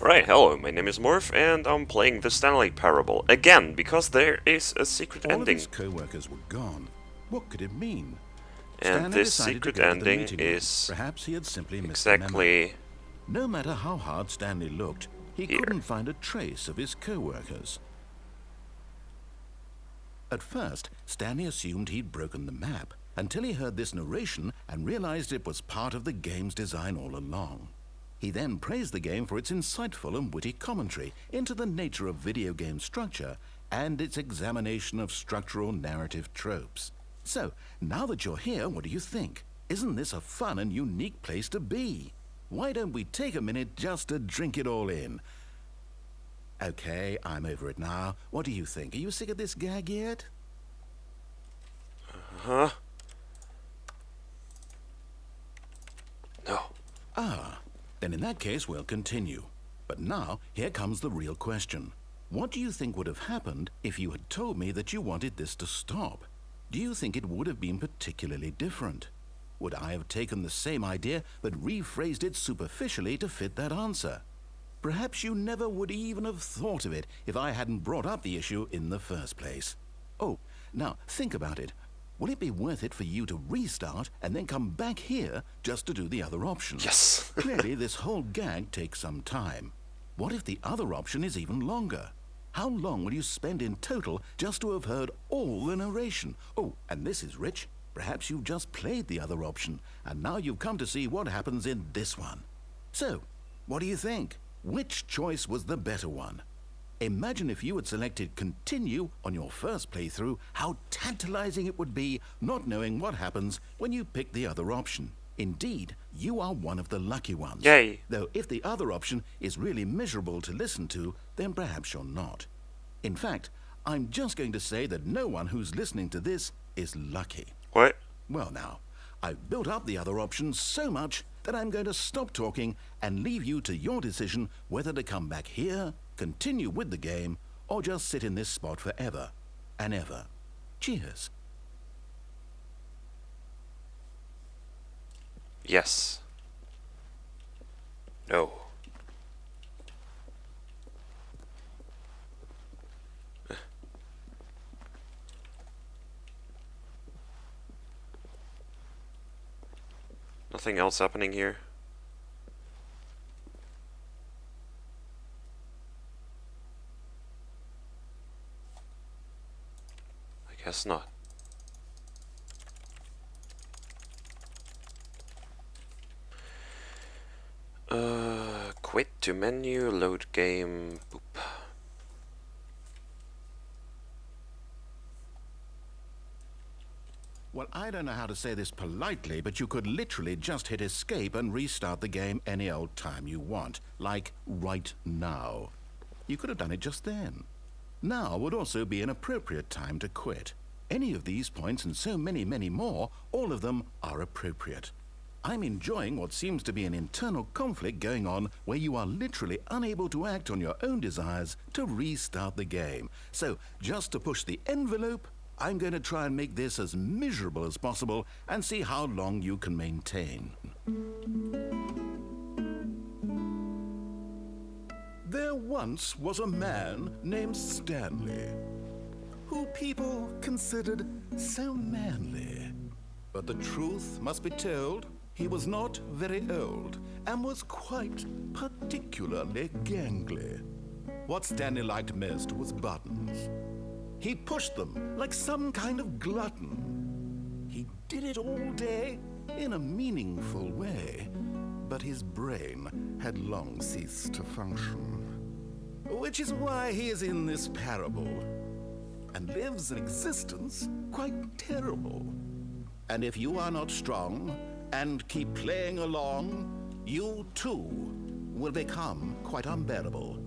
Alright, hello, my name is Morph, and I'm playing the Stanley Parable again, because there is a secret All of ending. his co-workers were gone. What could it mean? And Stanley this decided to secret go to the ending meeting room. is Perhaps he had simply missed the memo. exactly No matter how hard Stanley looked, he here. couldn't find a trace of his co-workers. At first, Stanley assumed he'd broken the map, until he heard this narration and realized it was part of the game's design all along. He then praised the game for its insightful and witty commentary into the nature of video game structure and its examination of structural narrative tropes. So, now that you're here, what do you think? Isn't this a fun and unique place to be? Why don't we take a minute just to drink it all in? Okay, I'm over it now. What do you think? Are you sick of this gag yet? Huh? No. Ah, then in that case we'll continue. But now, here comes the real question. What do you think would have happened if you had told me that you wanted this to stop? Do you think it would have been particularly different? Would I have taken the same idea but rephrased it superficially to fit that answer? Perhaps you never would even have thought of it if I hadn't brought up the issue in the first place. Oh, now think about it. Will it be worth it for you to restart and then come back here just to do the other option? Yes. Clearly, this whole gag takes some time. What if the other option is even longer? How long will you spend in total just to have heard all the narration? Oh, and this is rich. Perhaps you've just played the other option, and now you've come to see what happens in this one. So, what do you think? Which choice was the better one? Imagine if you had selected continue on your first playthrough, how tantalizing it would be not knowing what happens when you pick the other option. Indeed, you are one of the lucky ones. Yay. Though if the other option is really miserable to listen to, then perhaps you're not. In fact, I'm just going to say that no one who's listening to this is lucky. What? Well now, I've built up the other options so much that I'm going to stop talking and leave you to your decision whether to come back here, continue with the game, or just sit in this spot forever and ever. Cheers. Yes. No. Nothing else happening here? I guess not. Quit to menu, load game, boop. Well, I don't know how to say this politely, but you could literally just hit escape and restart the game any old time you want, like right now. You could have done it just then. Now would also be an appropriate time to quit. Any of these points and so many, many more, all of them are appropriate. I'm enjoying what seems to be an internal conflict going on where you are literally unable to act on your own desires to restart the game. So, just to push the envelope, I'm going to try and make this as miserable as possible and see how long you can maintain. There once was a man named Stanley, who people considered so manly. But the truth must be told, he was not very old and was quite particularly gangly. What Stanley liked most was buttons. He pushed them like some kind of glutton. He did it all day in a meaningful way, but his brain had long ceased to function. Which is why he is in this parable and lives an existence quite terrible. And if you are not strong and keep playing along, you too will become quite unbearable.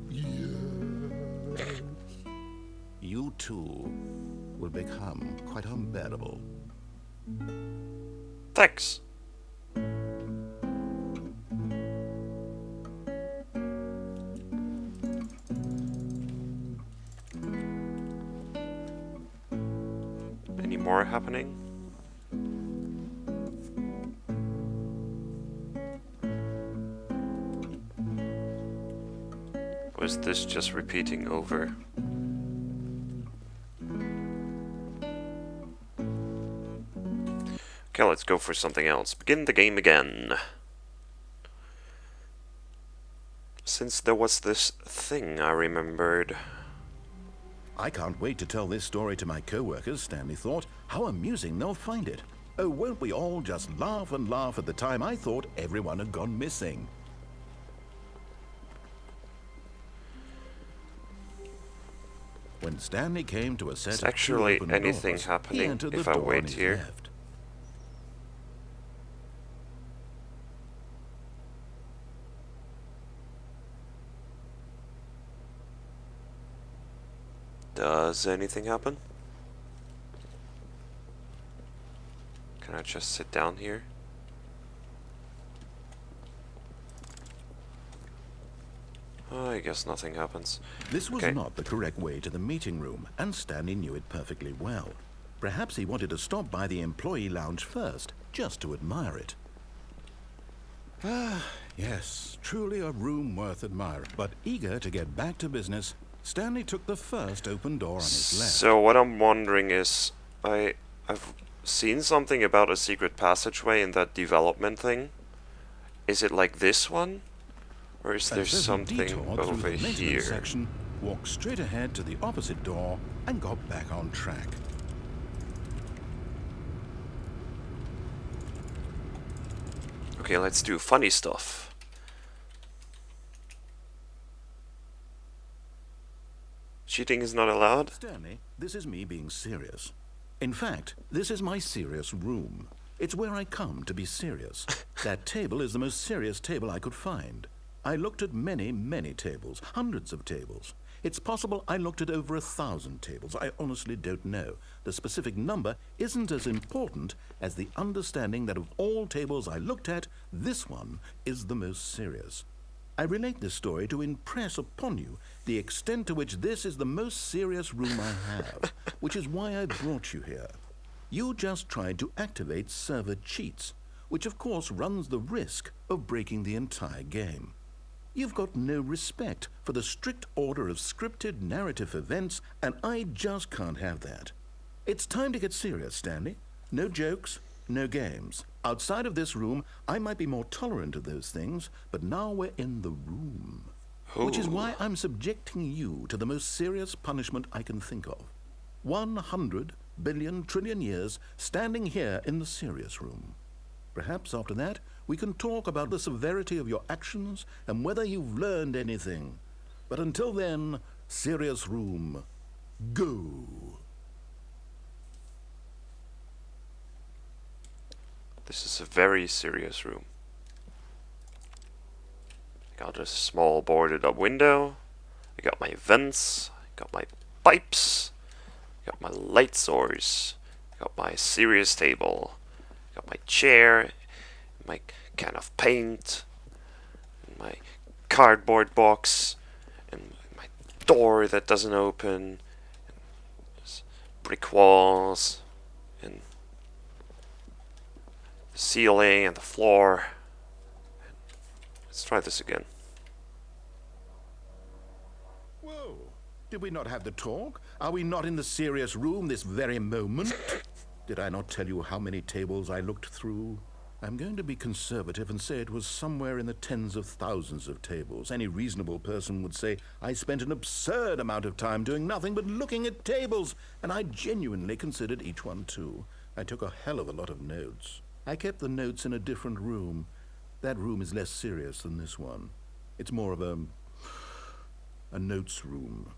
You too will become quite unbearable. Thanks. Any more happening? Or is this just repeating over? Okay, let's go for something else. Begin the game again. Since there was this thing I remembered. I can't wait to tell this story to my co-workers, Stanley thought. How amusing they'll find it. Oh, won't we all just laugh and laugh at the time I thought everyone had gone missing. When Stanley came to a set Is of actually two open anything doors, happening he entered if the I door on wait his here? left. Does anything happen? Can I just sit down here? Oh, I guess nothing happens. This was Okay. not the correct way to the meeting room, and Stanley knew it perfectly well. Perhaps he wanted to stop by the employee lounge first, just to admire it. Ah, yes, truly a room worth admiring. But eager to get back to business, Stanley took the first open door on his left. So what I'm wondering is, I've seen something about a secret passageway in that development thing. Is it like this one? Or is there And so he something detoured through over the maintenance here? section, walked straight ahead to the opposite door, and got back on track. Okay, let's do funny stuff. Cheating is not allowed? Stanley, this is me being serious. In fact, this is my serious room. It's where I come to be serious. That table is the most serious table I could find. I looked at many, many tables, hundreds of tables. It's possible I looked at over 1,000 tables. I honestly don't know. The specific number isn't as important as the understanding that of all tables I looked at, this one is the most serious. I relate this story to impress upon you the extent to which this is the most serious room I have, which is why I brought you here. You just tried to activate server cheats, which of course runs the risk of breaking the entire game. You've got no respect for the strict order of scripted narrative events, and I just can't have that. It's time to get serious, Stanley. No jokes, no games. Outside of this room, I might be more tolerant of those things, but now we're in the room. Which is why I'm subjecting you to the most serious punishment I can think of. 100 billion trillion years standing here in the serious room. Perhaps after that, we can talk about the severity of your actions and whether you've learned anything. But until then, serious room, go. This is a very serious room. I got a small boarded up window. I got my vents. I got my pipes. I got my light source. I got my serious table. I got my chair. My can of paint. And my cardboard box. And my door that doesn't open. And there's brick walls. And the ceiling and the floor. Let's try this again. Whoa, did we not have the talk? Are we not in the serious room this very moment? Did I not tell you how many tables I looked through? I'm going to be conservative and say it was somewhere in the tens of thousands of tables. Any reasonable person would say I spent an absurd amount of time doing nothing but looking at tables, and I genuinely considered each one too. I took a hell of a lot of notes. I kept the notes in a different room. That room is less serious than this one. It's more of a notes room.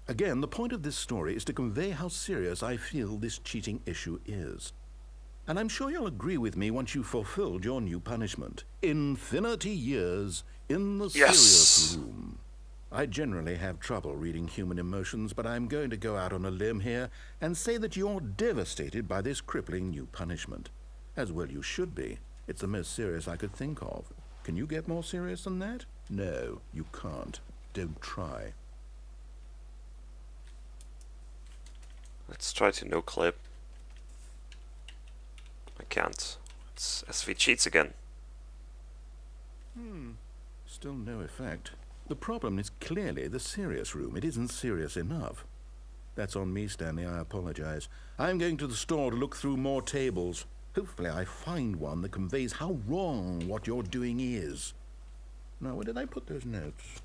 Again, the point of this story is to convey how serious I feel this cheating issue is. And I'm sure you'll agree with me once you've fulfilled your new punishment. Infinity years in the serious room. I generally have trouble reading human emotions, but I'm going to go out on a limb here and say that you're devastated by this crippling new punishment. As well you should be. It's the most serious I could think of. Can you get more serious than that? No, you can't. Don't try. Let's try to no clip. I can't. It's SV cheats again. Still no effect. The problem is clearly the serious room. It isn't serious enough. That's on me, Stanley. I apologize. I'm going to the store to look through more tables. Hopefully I find one that conveys how wrong what you're doing is. Now, where did I put those notes?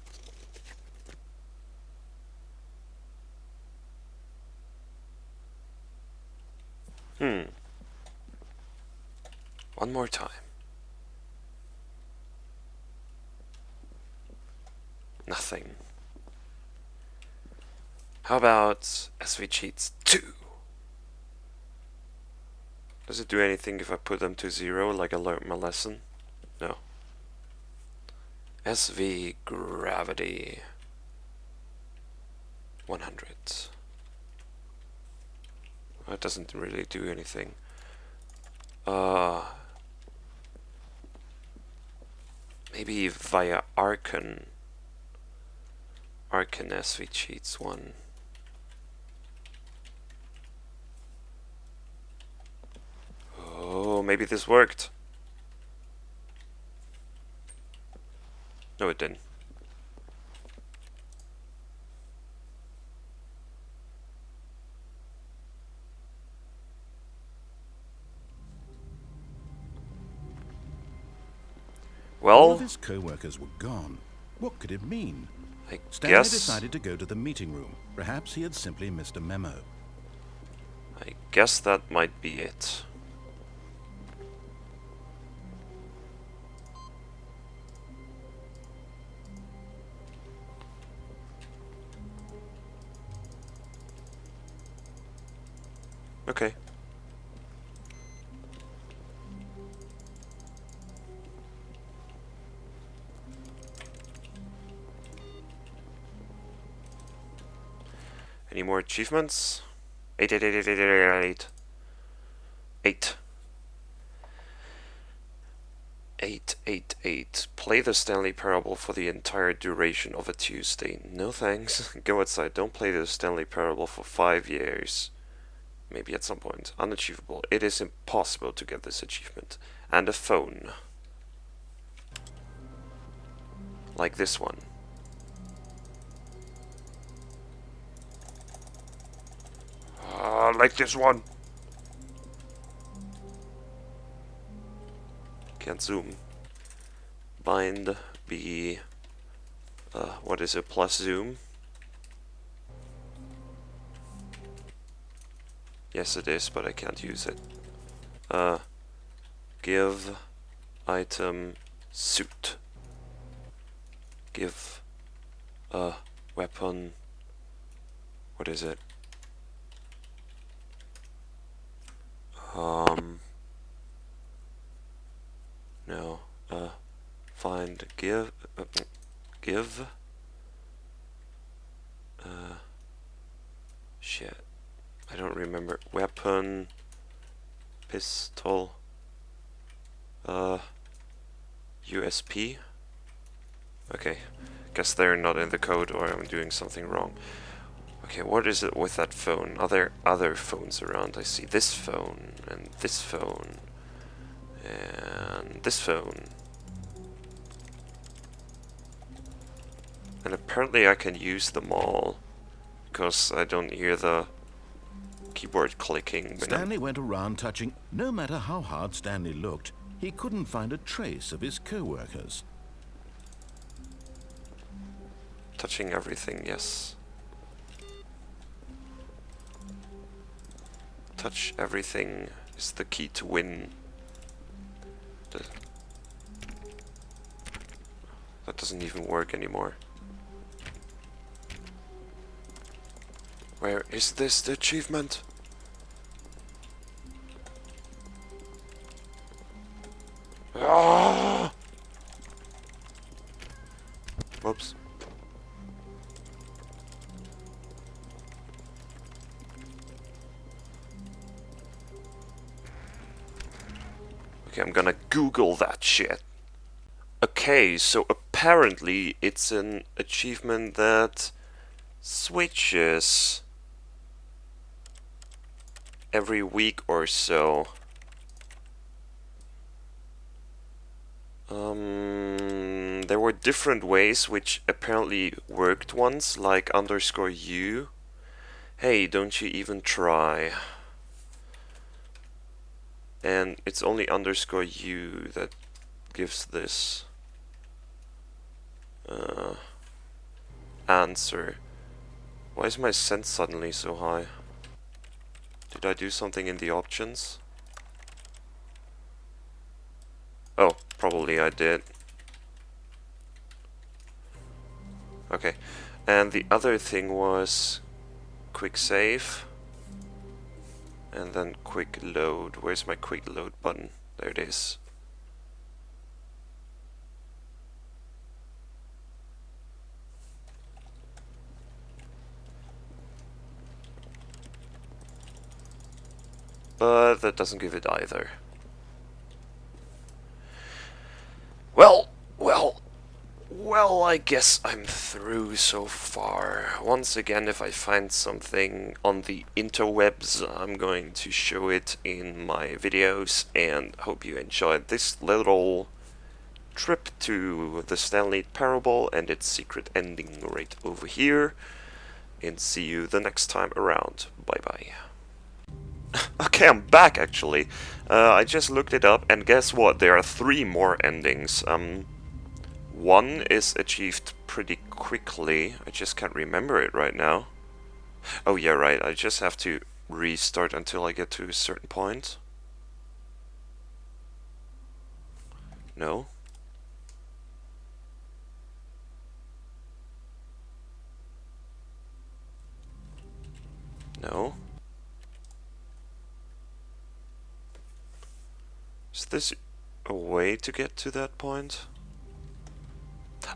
One more time. Nothing. How about SV Cheats 2? Does it do anything if I put them to 0 like I learned my lesson? No. SV Gravity 100. That doesn't really do anything. Maybe via Archon SV Cheats 1. Oh, maybe this worked. No, it didn't. All Well, of his co-workers were gone. What could it mean? I Stanley guess decided to go to the meeting room. Perhaps he had simply missed a memo. that might be it. Okay. Any more achievements? 8, 8, 8, 8, 8, 8, 8. 8. 8, 8, 8. Play the Stanley Parable for the entire duration of a Tuesday. No thanks. Go outside. Don't play the Stanley Parable for 5 years. Maybe at some point. Unachievable. It is impossible to get this achievement. And a phone. Like this one. Like this one. Can't zoom. Bind B. What is it? Plus zoom. Yes, it is, but I can't use it. Give item suit. Give weapon. What is it? No. Find give. Shit. I don't remember. Weapon. Pistol. USP. Okay. Guess they're not in the code, or I'm doing something wrong. Okay, what is it with that phone? Are there other phones around? I see this phone, and this phone, and this phone. And apparently I can use them all, because I don't hear the keyboard clicking. Stanley went around touching. No matter how hard Stanley looked, he couldn't find a trace of his co-workers. Touching everything, yes. Touch everything is the key to win. That doesn't even work anymore. Where is this the achievement? Ah! Whoops. Okay, I'm gonna Google that shit. Okay, so apparently it's an achievement that switches every week or so. There were different ways which apparently worked once, like _u. Hey, don't you even try. And it's only _u that gives this answer. Why is my sense suddenly so high? Did I do something in the options? Oh, probably I did. Okay, and the other thing was quick save and then quick load. Where's my quick load button? There it is. But that doesn't give it either. Well, I guess I'm through so far. Once again, if I find something on the interwebs, I'm going to show it in my videos, and hope you enjoyed this little trip to the Stanley Parable and its secret ending right over here, and see you the next time around. Bye bye. Okay, I'm back actually. I just looked it up, and guess what? There are 3 more endings. One is achieved pretty quickly. I just can't remember it right now. Oh yeah, right. I just have to restart until I get to a certain point. No? No? Is this a way to get to that point?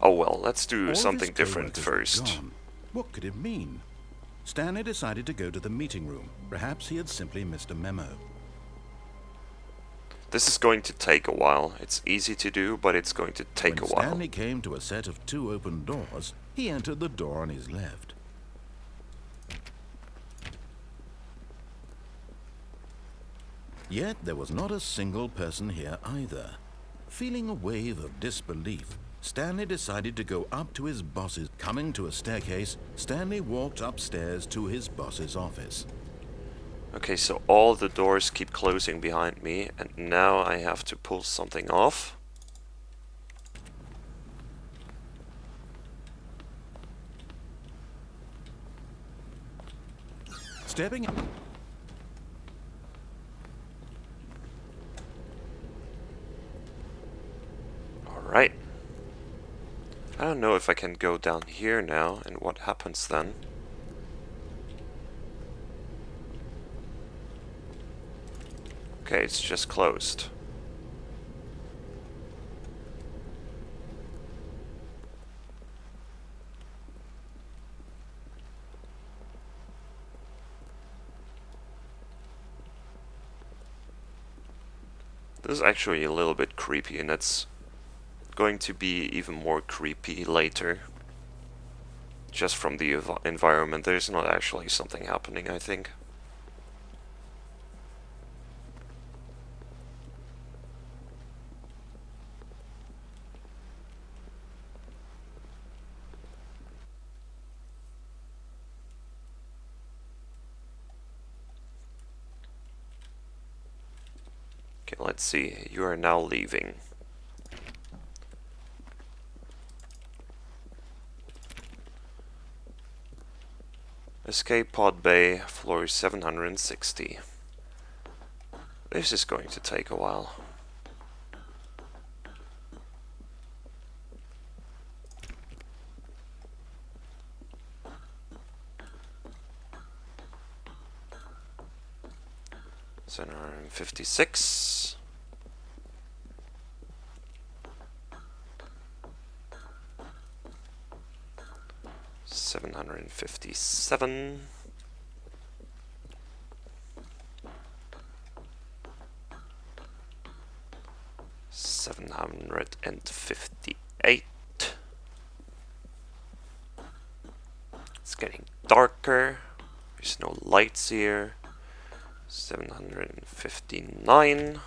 Oh well, let's do something different first. What could it mean? Stanley decided to go to the meeting room. Perhaps he had simply missed a memo. This is going to take a while. It's easy to do, but it's going to take a while. When Stanley came to a set of 2 open doors, he entered the door on his left. Yet there was not a single person here either. Feeling a wave of disbelief, Stanley decided to go up to his boss's. Coming to a staircase, Stanley walked upstairs to his boss's office. Okay, so all the doors keep closing behind me, and now I have to pull something off. Stepping in. Alright. I don't know if I can go down here now, and what happens then. Okay, it's just closed. This is actually a little bit creepy, and it's going to be even more creepy later. Just from the environment, there's not actually something happening, I think. Okay, let's see. You are now leaving. Escape pod bay, floor 760. This is going to take a while. Seven hundred and 56. $757. $758. It's getting darker. There's no lights here. 759.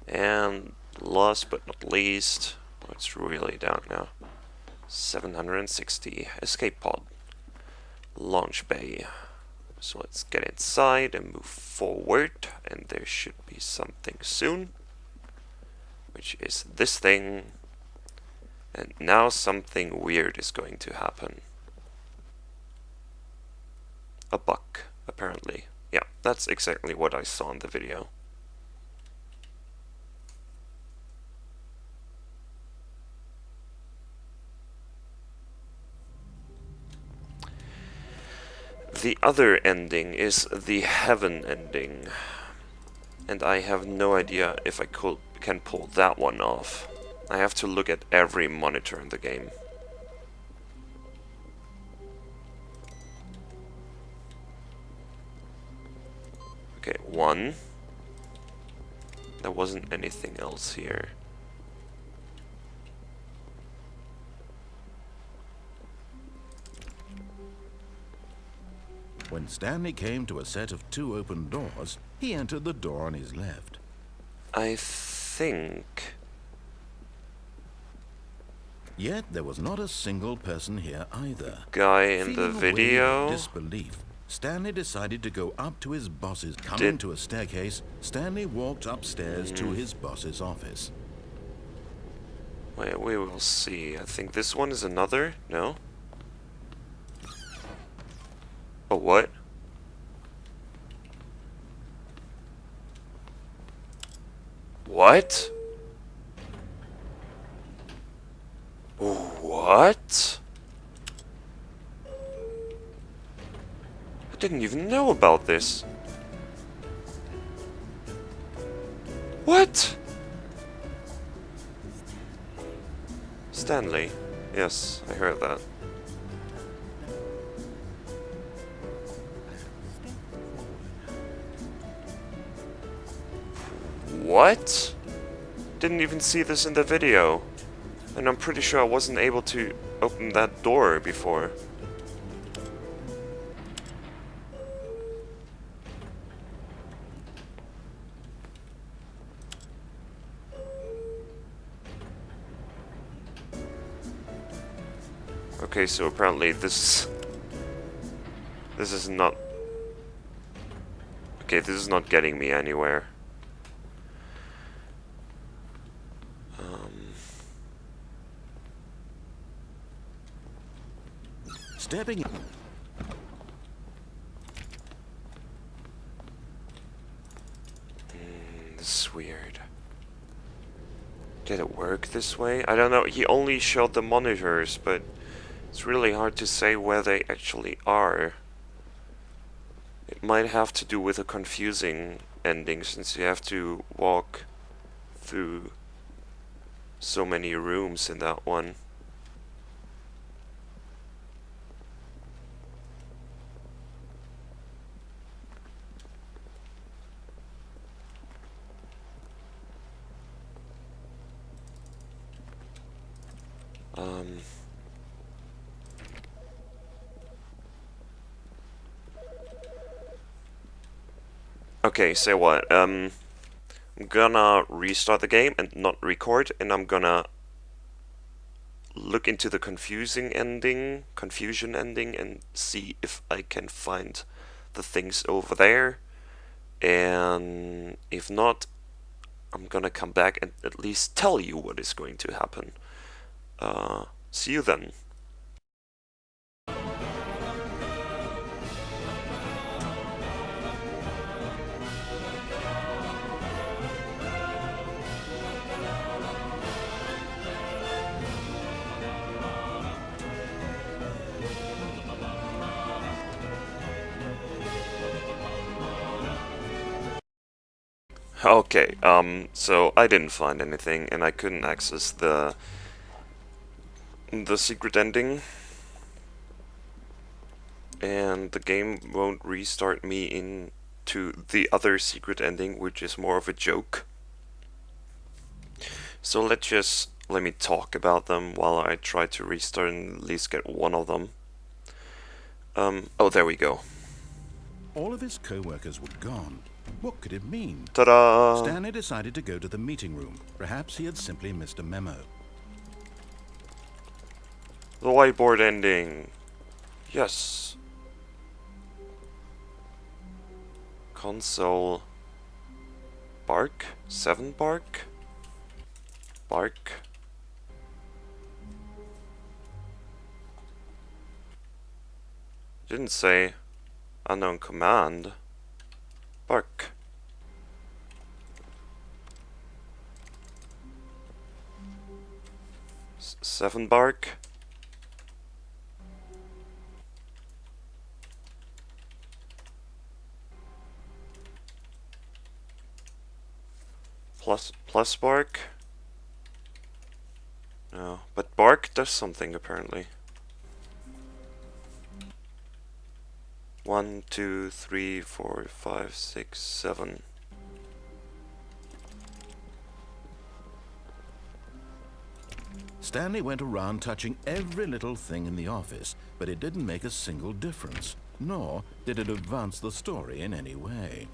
And last but not least, it's really down now. 760. Escape pod. Launch bay. So let's get inside and move forward, and there should be something soon, which is this thing. And now something weird is going to happen. A buck, apparently. Yeah, that's exactly what I saw in the video. The other ending is the heaven ending, and I have no idea if I can pull that one off. I have to look at every monitor in the game. Okay, one. There wasn't anything else here. When Stanley came to a set of 2 open doors, he entered the door on his left. I think... Yet there was not a single person here either. Guy in the Feeling a wave video... of disbelief, Stanley decided to go up to his boss's. Coming to a staircase, Stanley walked upstairs to his boss's office. Wait, we will see. I think this one is another? No? Oh, what? What? What? I didn't even know about this. What? Stanley. Yes, I heard that. What? Didn't even see this in the video. And I'm pretty sure I wasn't able to open that door before. Okay, so apparently this is not... Okay, this is not getting me anywhere. Stepping in. This is weird. Did it work this way? I don't know. He only showed the monitors, but it's really hard to say where they actually are. It might have to do with a confusing ending, since you have to walk through so many rooms in that one. Okay, say what? I'm gonna restart the game and not record, and I'm gonna look into the confusion ending, and see if I can find the things over there. And if not, I'm gonna come back and at least tell you what is going to happen. See you then. Okay, so I didn't find anything, and I couldn't access the secret ending, and the game won't restart me into the other secret ending, which is more of a joke. So let me talk about them while I try to restart and at least get one of them. Oh, there we go. All of his co-workers were gone. What could it mean? Ta-da! Stanley decided to go to the meeting room. Perhaps he had simply missed a memo. The whiteboard ending. Yes. Console. Bark? 7 bark? Bark. Didn't say unknown command. Bark. Seven bark. Plus bark. No, but bark does something apparently. 1, 2, 3, 4, 5, 6, 7. Stanley went around touching every little thing in the office, but it didn't make a single difference, nor did it advance the story in any way.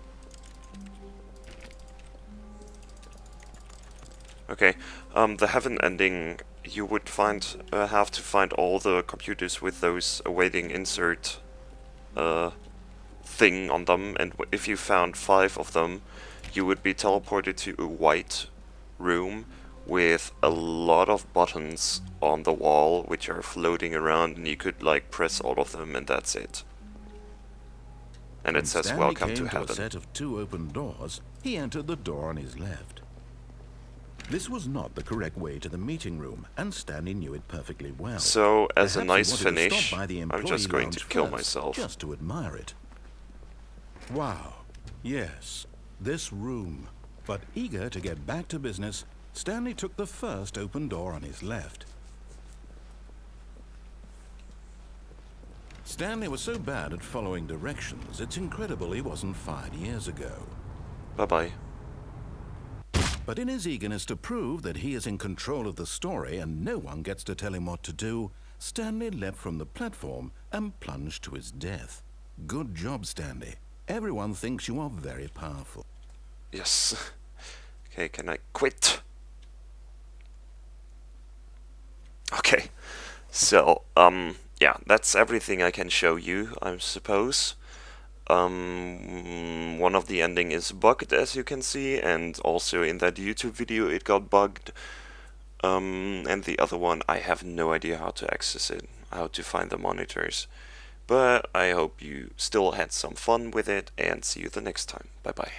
Okay, the heaven ending, you would have to find all the computers with those awaiting insert thing on them, and if you found 5 of them, you would be teleported to a white room with a lot of buttons on the wall which are floating around, and you could like press all of them and that's it. And it says Stanley welcome to came heaven. a set of 2 open doors. He entered the door on his left. This was not the correct way to the meeting room, and Stanley knew it perfectly well. So, as a Perhaps nice he wanted to finish, stop by the I'm employee just going lounge to kill first, myself. just to admire it. Wow. Yes, this room. But eager to get back to business, Stanley took the first open door on his left. Stanley was so bad at following directions, it's incredible he wasn't fired years ago. Bye-bye. But in his eagerness to prove that he is in control of the story and no one gets to tell him what to do, Stanley leapt from the platform and plunged to his death. Good job, Stanley. Everyone thinks you are very powerful. Yes. Okay, can I quit? Okay. So, yeah, that's everything I can show you, I suppose. One of the ending is bugged, as you can see, and also in that YouTube video it got bugged. And the other one, I have no idea how to access it, how to find the monitors. But I hope you still had some fun with it, and see you the next time. Bye bye.